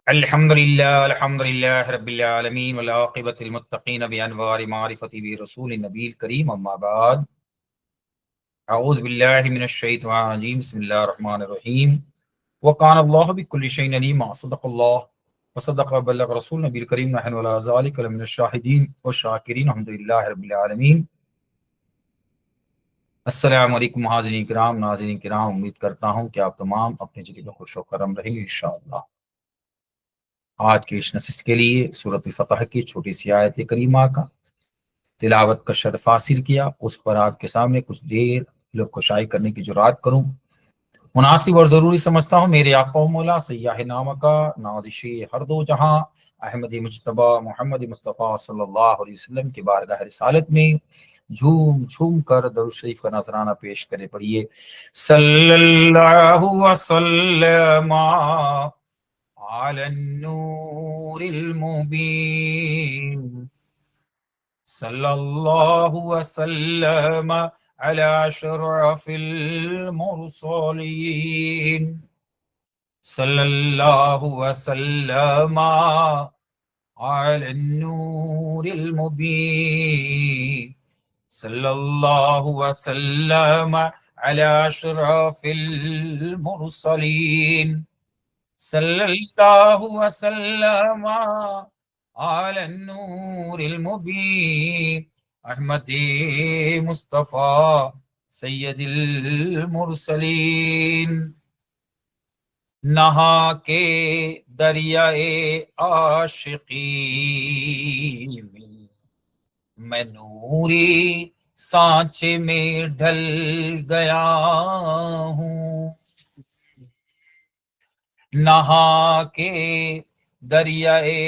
الحمد للہ رب العالمین والعاقبۃ للمتقین بانوار معرفتی برسول النبی الکریم اما بعد اعوذ باللہ من الشیطان الرجیم بسم اللہ الرحمن الرحیم وقان اللہ بکل شیء علیم صدق اللہ وصدق وبلغ رسول نبی الکریم نحن علی ذلک لمن الشاہدین والشاکرین الحمدللہ رب العالمین۔ السلام علیکم حاضرین کرام، ناظرین کرام، امید کرتا ہوں کہ آپ تمام اپنے جگہ پر خوش و کرم رہیں گے انشاءاللہ۔ آج کی اس نشست کے لیے سورۃ الفتح کی چھوٹی سی آیت کریمہ کا تلاوت کا شرف حاصل کیا، اس پر آپ کے سامنے کچھ دیر لب کشائی کرنے کی جرات کروں، مناسب اور ضروری سمجھتا ہوں۔ میرے آقا و مولا سیاہ نامہ کا نازش ہر دو جہاں احمد مجتبی محمد مصطفیٰ صلی اللہ علیہ وسلم کی بارگاہ رسالت میں جھوم جھوم کر درود شریف کا نذرانہ پیش کرے۔ پڑھیے صلی اللہ وسلم على النور المبين صلى الله وسلم على أشرف المرسلين صلى الله وسلم على النور المبين صلى الله وسلم على أشرف المرسلين صلی اللہ وسلم علی النور المبین احمد مصطفیٰ سید المرسلین۔ نہا کے دریائے عاشقی میں نوری سانچے میں ڈھل گیا ہوں، نہا کے دریائے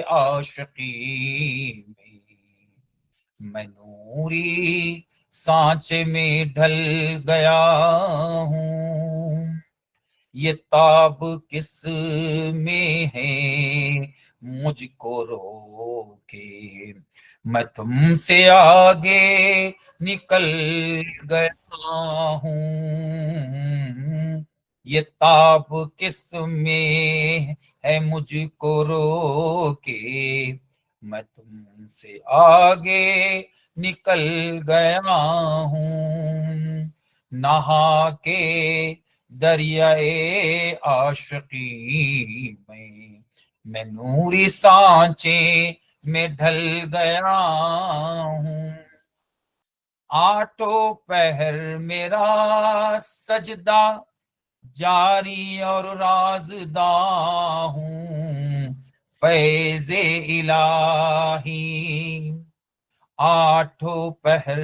عاشقی میں نوری سانچے میں ڈھل گیا ہوں، یہ تاب کس میں ہے مجھ کو روکے میں تم سے آگے نکل گیا ہوں، یہ تاب کس میں ہے مجھ کو روکے میں تم سے آگے نکل گیا ہوں، نہا کے دریائے عاشقی میں نوری سانچے میں ڈھل گیا ہوں، آٹھوں پہر میرا سجدہ جاری اور رازداں ہوں، فیض الہی آٹھوں پہر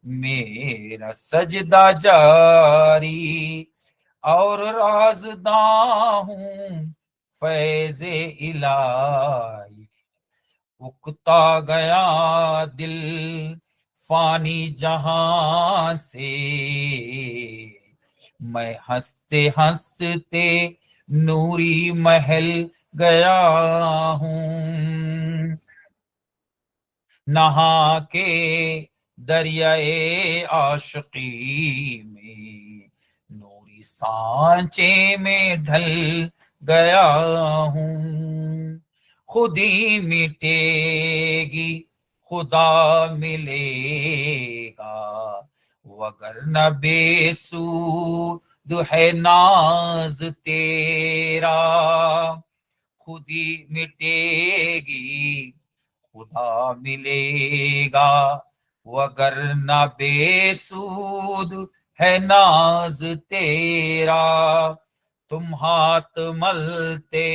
میرا سجدہ جاری اور رازداں ہوں، فیض الہی اکتا گیا دل فانی جہاں سے میں ہنستے ہنستے نوری محل گیا ہوں، نہا کے دریائے عاشقی میں نوری سانچے میں ڈھل گیا ہوں، خودی مٹے گی خدا ملے گا وگرنہ بے سود ہے ناز تیرا، خودی مٹے گی خدا ملے گا وگرنہ بے سود ہے ناز تیرا، تم ہاتھ ملتے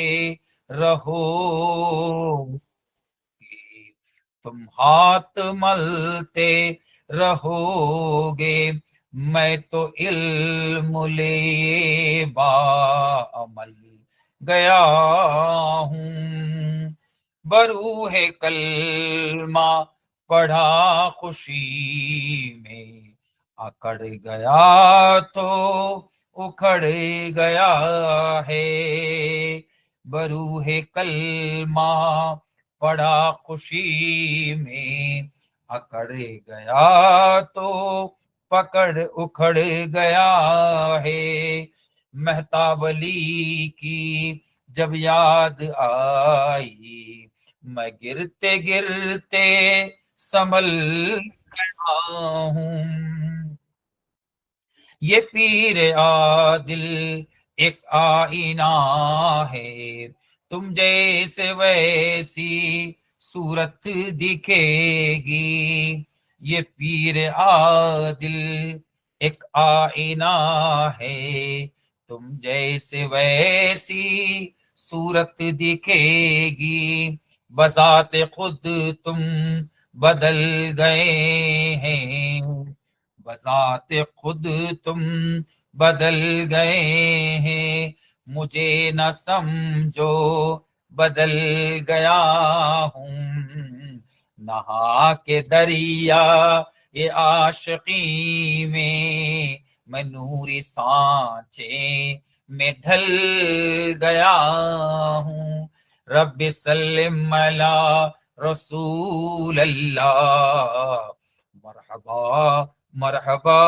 رہو گے، تم ہاتھ ملتے رہو گے، میں تو علم لے بعمل گیا ہوں، بروح کلمہ پڑھا خوشی میں اکڑ گیا تو اکھڑ گیا ہے، بروح کلمہ پڑھا خوشی میں اکڑ گیا تو پکڑ اکھڑ گیا ہے، مہتاب علی کی جب یاد آئی میں گرتے گرتے سنبھل گیا ہوں. یہ پیر عادل ایک آئینہ ہے، تم جیسے ویسی صورت دکھے گی. یہ پیر عادل ایک آئینہ ہے، تم جیسے ویسی صورت دکھے گی. بذات خود تم بدل گئے ہیں، بذات خود تم بدل گئے ہیں. مجھے نہ سمجھو بدل گیا ہوں. نہا کے دریا یہ عاشقی میں نوری سانچے میں ڈھل گیا ہوں. رب سلم علی رسول اللہ، مرحبا مرحبا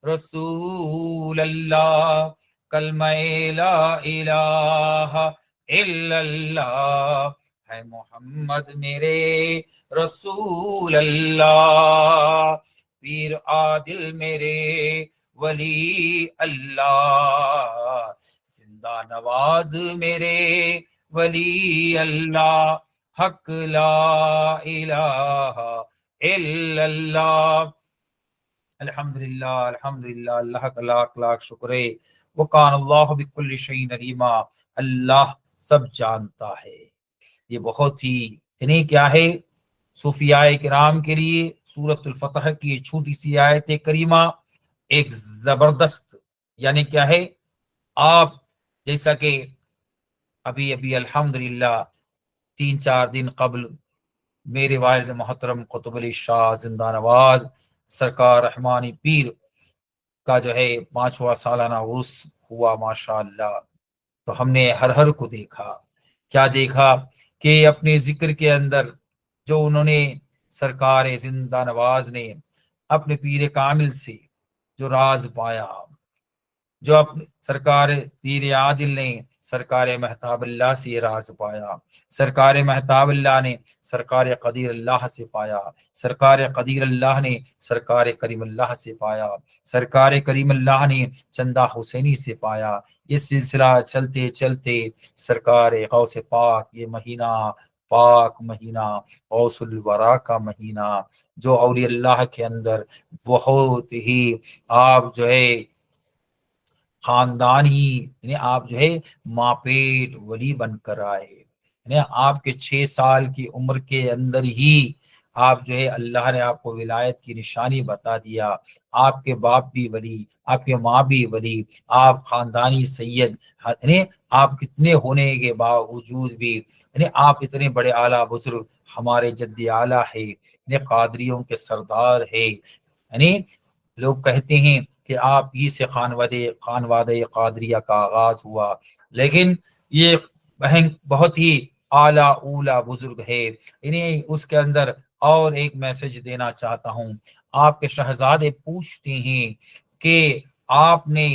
رسول اللہ. کلمہ لا الہ الا اللہ ہے محمد میرے رسول اللہ. پیر عادل میرے ولی اللہ، زندہ نواز میرے ولی اللہ. حق لا الہ الا اللہ. الحمدللہ الحمدللہ، اللہ کا لاکھ لاکھ شکر ہے. وکان اللہ بکل شیء علیما، اللہ سب جانتا ہے. یہ بہت ہی یعنی کیا ہے، صوفیاء کرام کے لیے سورۃ الفتح کی یہ چھوٹی سی آیت کریمہ ایک زبردست یعنی کیا ہے. آپ جیسا کہ ابھی الحمدللہ 3-4 دن قبل میرے والد محترم قطب علی شاہ زندہ نواز سرکار رحمانی پیر کا جو ہے 5واں سالانہ عرس ہوا ماشاءاللہ. تو ہم نے ہر کو دیکھا. کیا دیکھا کہ اپنے ذکر کے اندر جو انہوں نے سرکار زندہ نواز نے اپنے پیر کامل سے جو راز پایا، جو اپنے سرکار پیر عادل نے سرکار مہتاب اللہ سے یہ راز پایا، سرکار مہتاب اللہ نے سرکار قدیر اللہ سے پایا، سرکار قدیر اللہ نے سرکار کریم اللہ سے پایا، سرکار کریم اللہ نے چندہ حسینی سے پایا. یہ سلسلہ چلتے چلتے سرکار غوث پاک، یہ مہینہ پاک مہینہ غوث الورا کا مہینہ جو اولیاء اللہ کے اندر بہت ہی آپ جو ہے خاندان ہی یعنی آپ جو ہے ماں پیٹ ولی بن کر آئے. یعنی آپ کے 6 سال کی عمر کے اندر ہی آپ جو ہے اللہ نے آپ کو ولایت کی نشانی بتا دیا. آپ کے باپ بھی ولی، آپ کے ماں بھی ولی، آپ خاندانی سید. یعنی آپ کتنے ہونے کے باوجود بھی یعنی آپ اتنے بڑے اعلیٰ بزرگ ہمارے جد اعلیٰ ہے، یعنی قادریوں کے سردار ہے. یعنی لوگ کہتے ہیں کہ آپ ہی سے خانوادہ قادریہ کا آغاز ہوا، لیکن یہ بہن بہت ہی اعلیٰ اولا بزرگ ہے. انہیں اس کے اندر اور ایک میسج دینا چاہتا ہوں. آپ کے شہزادے پوچھتے ہیں کہ آپ نے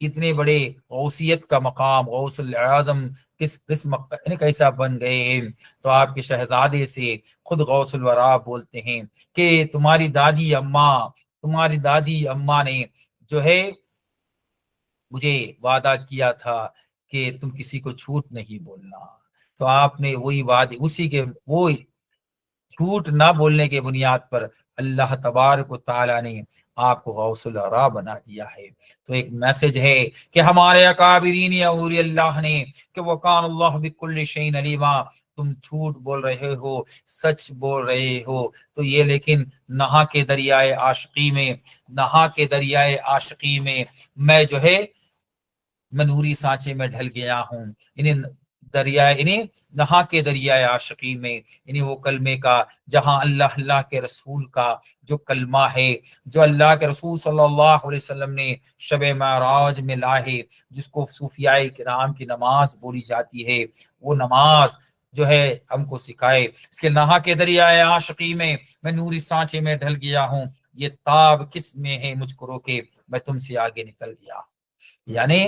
اتنے بڑے غوثیت کا مقام غوث العظم کس یعنی کیسا بن گئے ہیں. تو آپ کے شہزادے سے خود غوث الورا بولتے ہیں کہ تمہاری دادی اماں نے جو ہے مجھے وعدہ کیا تھا کہ تم کسی کو جھوٹ نہیں بولنا. تو آپ نے وہی وعدے اسی کے وہ جھوٹ نہ بولنے کے بنیاد پر اللہ تبارک و تعالی نے آپ کو غوث الورا بنا دیا ہے. تو ایک میسج ہے کہ ہمارے اکابرین اولیاء اللہ نے کہ وکان اللہ بکل شیء علیما، تم جھوٹ بول رہے ہو سچ بول رہے ہو. تو یہ لیکن نہا کے دریائے عاشقی میں میں جو ہے منوری سانچے میں ڈھل گیا ہوں. نہا کے دریائے عاشقی میں وہ کلمے کا جہاں اللہ کے رسول کا جو کلمہ ہے جو اللہ کے رسول صلی اللہ علیہ وسلم نے شب معراج میں لائے، جس کو صوفیاء کرام کی نماز بولی جاتی ہے، وہ نماز جو ہے ہم کو سکھائے. اس کے نہا کے دریائے عاشقی میں نوری سانچے میں ڈھل گیا ہوں. یہ تاب کس میں ہے مجھ کو روکے، میں تم سے آگے نکل گیا. یعنی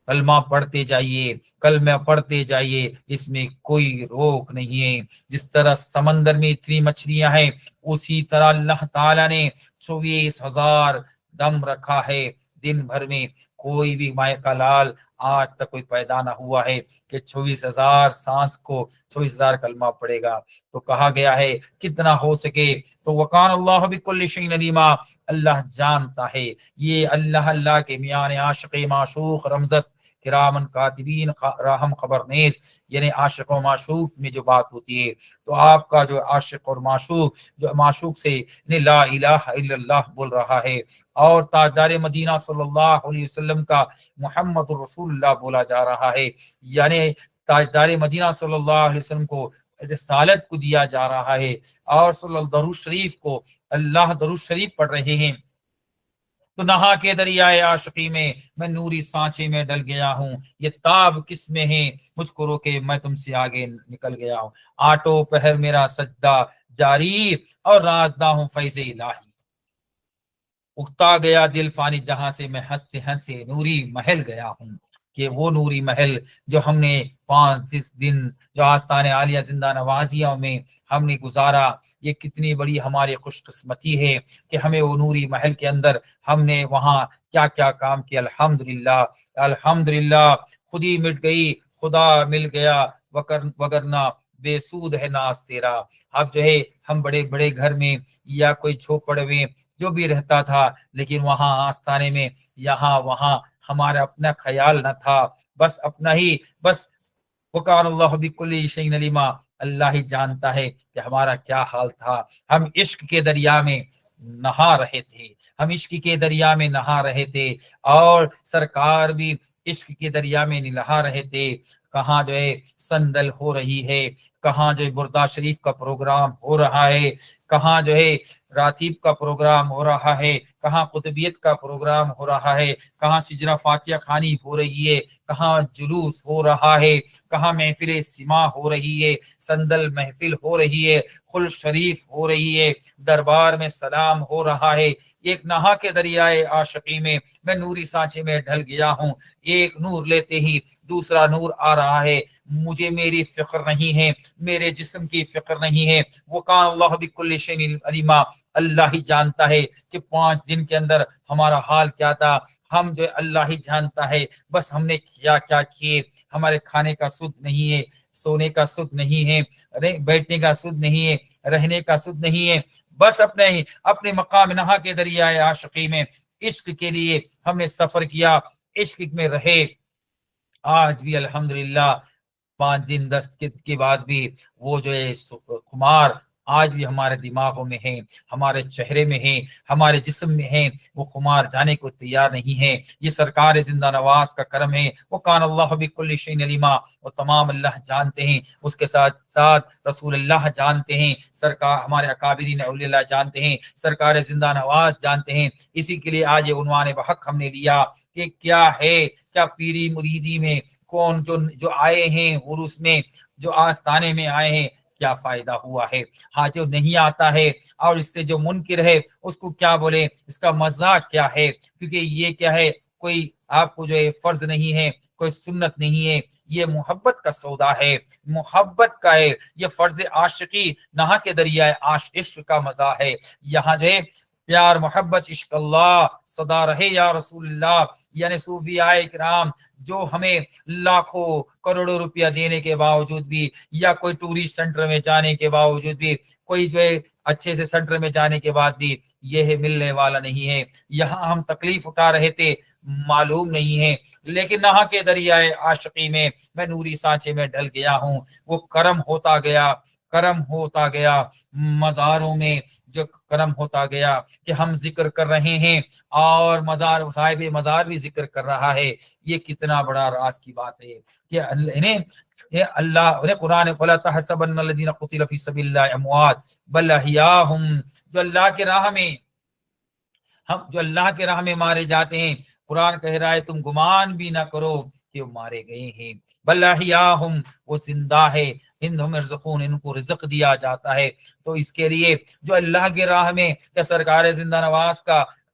کلمہ پڑھتے جائیے، کلمہ پڑھتے جائیے، اس میں کوئی روک نہیں ہے۔ جس طرح سمندر میں اتنی مچھلیاں ہیں، اسی طرح اللہ تعالیٰ نے 24,000 دم رکھا ہے دن بھر میں۔ کوئی بھی مائع کا لال آج تک کوئی پیدا نہ ہوا ہے کہ 24,000 سانس کو 24,000 کلمہ پڑے گا۔ تو کہا گیا ہے کتنا ہو سکے تو وکان اللہ بکل شیء علیما، اللہ جانتا ہے۔ یہ اللہ کے میان عاشق معشوق رمزت کرامن کاتبین راہم خبرنیز، یعنی عاشق و معشوق میں جو بات ہوتی ہے، تو آپ کا جو عاشق اور معشوق جو معشوق سے لا الہ الا اللہ بول رہا ہے، اور تاجدار مدینہ صلی اللہ علیہ وسلم کا محمد رسول اللہ بولا جا رہا ہے، یعنی تاجدار مدینہ صلی اللہ علیہ وسلم کو رسالت کو دیا جا رہا ہے، اور صلی اللہ درود شریف کو اللہ درود شریف پڑھ رہے ہیں۔ تو نہا کے دریائے عاشقی میں نوری سانچے میں ڈل گیا ہوں، یہ تاب کس میں ہے مجھ کو روکے میں تم سے آگے نکل گیا ہوں، آٹو پہر میرا سجدہ جاری اور رازداں ہوں فیض الہی، اکتا گیا دل فانی جہاں سے میں ہنسے ہنسے نوری محل گیا ہوں۔ کہ وہ نوری محل جو ہم نے 5 دن جو آستان عالیہ زندہ نوازیوں میں ہم نے گزارا، یہ کتنی بڑی ہماری خوش قسمتی ہے کہ ہمیں وہ نوری محل کے اندر ہم نے وہاں کیا کیا کام کیا۔ الحمدللہ الحمدللہ، خود ہی مٹ گئی خدا مل گیا، وگرنہ بے سود ہے ناز تیرا۔ اب جو ہے ہم بڑے بڑے گھر میں یا کوئی جھوپڑ میں جو بھی رہتا تھا، لیکن وہاں آستانے میں یہاں وہاں ہمارا اپنا خیال نہ تھا، بس اپنا ہی بس وکان اللہ بکل شیء علیما، اللہ ہی جانتا ہے کہ ہمارا کیا حال تھا۔ ہم عشق کے دریا میں نہا رہے تھے، ہم عشق کے دریا میں نہا رہے تھے، اور سرکار بھی عشق کے دریا میں نہا رہے تھے۔ کہاں جو ہے سندل ہو رہی ہے، کہاں جو ہے بردہ شریف کا پروگرام ہو رہا ہے، کہاں جو ہے راتیب کا پروگرام ہو رہا ہے، کہاں قطبیت کا پروگرام ہو رہا ہے، کہاں سجرہ فاتحہ خانی ہو رہی ہے، کہاں جلوس ہو رہا ہے، کہاں محفل سما ہو رہی ہے، سندل محفل ہو رہی ہے، خل شریف ہو رہی ہے، دربار میں سلام ہو رہا ہے۔ ایک نہا کے دریائے عاشقی میں نوری سانچے میں ڈھل گیا ہوں، ایک نور لیتے ہی دوسرا نور آ رہا ہے، مجھے میری فکر نہیں ہے، میرے جسم کی فکر نہیں ہے۔ وکان اللہ بکل شیء علیما، اللہ ہی جانتا ہے کہ 5 دن کے اندر ہمارا حال کیا تھا، ہم جو اللہ ہی جانتا ہے بس ہم نے کیا کیا کیے۔ ہمارے کھانے کا سود نہیں ہے، سونے کا سود نہیں ہے، بیٹھنے کا سود نہیں ہے، رہنے کا سود نہیں ہے، بس اپنے مقام نہا کے دریائے عاشقی میں عشق کے لیے ہم نے سفر کیا، عشق میں رہے۔ آج بھی الحمدللہ 5 دن 10 کے بعد بھی وہ جو ہے خمار آج بھی ہمارے دماغوں میں ہے، ہمارے چہرے میں ہے، ہمارے جسم میں ہے، وہ خمار جانے کو تیار نہیں ہے۔ یہ سرکار زندہ نواز کا کرم ہے، وہ کان اللہ بکل شیء علیما، وہ تمام اللہ جانتے ہیں، اس کے ساتھ ساتھ رسول اللہ جانتے ہیں، سرکار ہمارے اکابرین اولیاء اللہ جانتے ہیں، سرکار زندہ نواز جانتے ہیں۔ اسی کے لیے آج یہ عنوان بحق ہم نے لیا کہ کیا ہے، کیا پیری مریدی میں کون جو آئے ہیں عرس میں، جو آستانے میں آئے ہیں، کیا فائدہ ہوا ہے؟ ہاں، جو نہیں آتا ہے اور اس سے جو منکر ہے اس کو کیا بولے، اس کا مذاق کیا ہے؟ کیونکہ یہ کیا ہے، کوئی آپ کو جو ہے فرض نہیں ہے، کوئی سنت نہیں ہے، یہ محبت کا سودا ہے، محبت کا ہے، یہ فرض عاشقی نہا کے دریائے عشق کا مزہ ہے۔ یہاں جو ہے پیار محبت عشق اللہ صدا رہے یا رسول اللہ، یعنی صوفیاء کرام جو ہمیں لاکھوں کروڑوں روپیہ دینے کے باوجود بھی، یا کوئی ٹورسٹ سینٹر میں جانے کے باوجود بھی، کوئی جو ہے اچھے سے سینٹر میں جانے کے بعد بھی یہ ملنے والا نہیں ہے۔ یہاں ہم تکلیف اٹھا رہے تھے، معلوم نہیں ہے، لیکن نہا کے دریائے عاشقی میں نوری سانچے میں ڈل گیا ہوں، وہ کرم ہوتا گیا، کرم ہوتا گیا مزاروں میں، جو کرم ہوتا گیا کہ ہم ذکر کر رہے ہیں اور مزار صاحب مزار بھی ذکر کر رہا ہے۔ یہ کتنا بڑا راز کی بات ہے کہ اللہ نے قرآن وَلَا تَحْسَبَنَّ الَّذِينَ قُتِلَ فِي سَبِيلِ اللَّهِ أَمْوَاتٌ بَلْ أَحْيَاءٌ، جو اللہ کے راہ میں جو اللہ کے راہ میں مارے جاتے ہیں، قرآن کہہ رہا ہے تم گمان بھی نہ کرو کہ وہ مارے گئے ہیں، بل احیاہم، وہ زندہ ہے، انہم یرزقون، ان کو رزق دیا جاتا ہے۔ تو اس کے لیے جو اللہ کے راہ میں یا سرکار زندہ نواز کا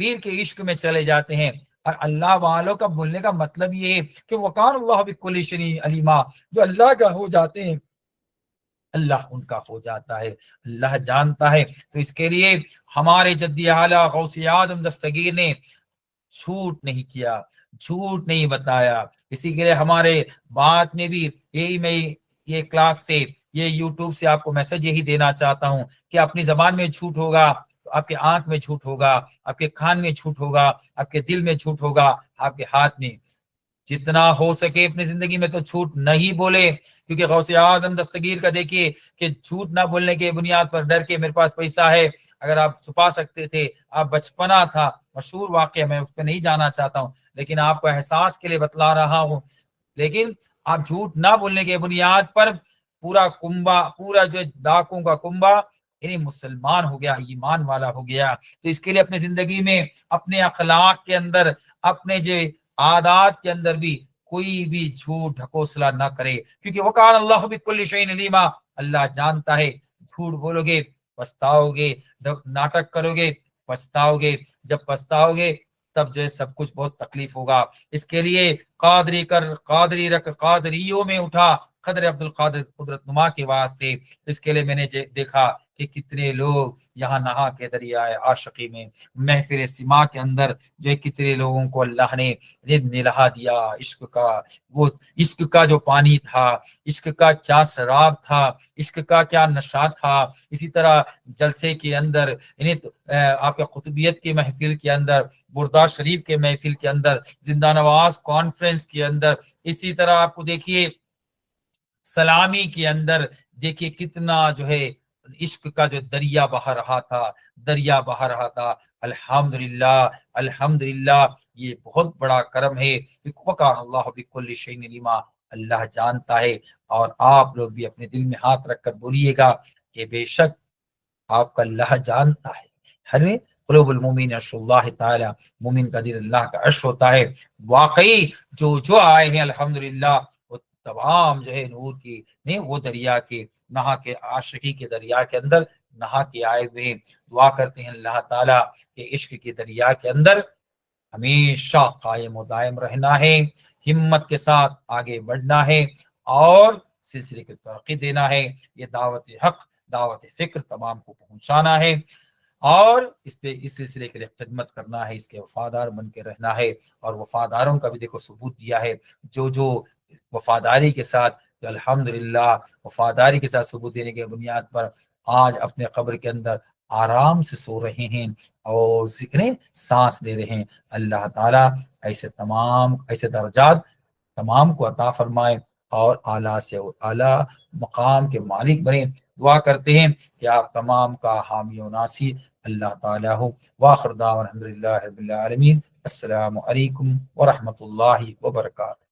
پیر کے عشق میں چلے جاتے ہیں۔ اور اللہ والوں کا بولنے کا مطلب یہ ہے کہ وکان اللہ بکل شیء علیما، جو اللہ کا ہو جاتے ہیں اللہ ان کا ہو جاتا ہے، اللہ جانتا ہے۔ تو اس کے لیے ہمارے جدی اعلیٰ غوث اعظم دستگیر نے جھوٹ نہیں کیا، جھوٹ نہیں بتایا۔ اسی کے لیے ہمارے بات میں بھی یہی میں یہ کلاس سے یہ یوٹیوب سے آپ کو میسج یہی دینا چاہتا ہوں کہ اپنی زبان میں جھوٹ ہوگا تو آپ کے آنکھ میں جھوٹ ہوگا، آپ کے کان میں جھوٹ ہوگا، آپ کے دل میں جھوٹ ہوگا، آپ کے ہاتھ میں۔ جتنا ہو سکے اپنی زندگی میں تو جھوٹ نہیں بولے، کیونکہ غوث اعظم دستگیر کا دیکھیے کہ جھوٹ نہ بولنے کے بنیاد پر ڈر کے میرے پاس پیسہ ہے، اگر آپ چھپا سکتے تھے، آپ بچپنا تھا، مشہور واقعہ، میں اس پہ نہیں جانا چاہتا ہوں لیکن آپ کو احساس کے لیے بتلا رہا ہوں۔ لیکن آپ جھوٹ نہ بولنے کے بنیاد پر پورا کنبا، پورا جو ڈاکوں کا کنبا یعنی مسلمان ہو گیا، ایمان والا ہو گیا۔ تو اس کے لیے اپنی زندگی میں، اپنے اخلاق کے اندر، اپنے جو عادات کے اندر بھی کوئی بھی جھوٹ ڈھکوسلا نہ کرے، کیونکہ وکان اللہ بکل شیء علیما، اللہ جانتا ہے۔ جھوٹ بولو گے پچھتاؤ گے، ناٹک کرو گے پچھتاؤ گے، جب پچھتاؤ گے تب جو ہے سب کچھ بہت تکلیف ہوگا۔ اس کے لیے قادری کر، قادری رکھ، قادریوں میں اٹھا، قدر عبد القادر قدرت نما کے واسطے۔ اس کے لیے میں نے دیکھا کہ کتنے لوگ یہاں نہا کے دریائے عاشقی میں، محفل سما کے اندر جو ہے کتنے لوگوں کو اللہ نے نلہا دیا عشق کا۔ وہ عشق کا جو پانی تھا، عشق کا کیا شراب تھا، عشق کا کیا نشہ تھا۔ اسی طرح جلسے کے اندر یعنی آپ کے قطبیت کی محفل کے اندر، بردار شریف کے محفل کے اندر، زندہ نواز کانفرنس کے اندر، اسی طرح آپ کو دیکھیے سلامی کے اندر دیکھیے کتنا جو ہے عشق کا جو دریا بہا رہا تھا، دریا بہا رہا تھا۔ الحمدللہ، الحمدللہ، یہ بہت بڑا کرم ہے۔ وکان اللہ بکل شیء علیما، اللہ جانتا ہے۔ اور آپ لوگ بھی اپنے دل میں ہاتھ رکھ کر بولیے گا کہ بے شک آپ کا اللہ جانتا ہے۔ ہر قلوب المومن عرش اللہ تعالی، مومن کا دل اللہ کا عرش ہوتا ہے۔ واقعی جو آئے ہیں الحمدللہ وہ تمام جو ہے نور کی نہیں، وہ دریا کے نہا کے، عاشقی کے دریا کے اندر نہا کے آئے ہوئے ہیں۔ دعا کرتے ہیں اللہ تعالیٰ کہ عشق کے دریا کے اندر ہمیشہ قائم و دائم رہنا ہے، ہمت کے ساتھ آگے بڑھنا ہے اور سلسلے کی ترقی دینا ہے۔ یہ دعوت حق، دعوت فکر تمام کو پہنچانا ہے اور اس پہ اس سلسلے کے لیے خدمت کرنا ہے، اس کے وفادار بن کے رہنا ہے۔ اور وفاداروں کا بھی دیکھو ثبوت دیا ہے، جو وفاداری کے ساتھ، جو الحمدللہ وفاداری کے ساتھ ثبوت دینے کے بنیاد پر آج اپنے قبر کے اندر آرام سے سو رہے ہیں اور ذکر سانس لے رہے ہیں۔ اللہ تعالیٰ ایسے درجات تمام کو عطا فرمائے اور اعلیٰ سے اعلیٰ مقام کے مالک بنے۔ دعا کرتے ہیں کہ آپ تمام کا حامی و ناصر اللہ تعالیٰ ہو۔ وآخر دعوانا الحمدللہ رب العالمین۔ السلام علیکم ورحمۃ اللہ وبرکاتہ۔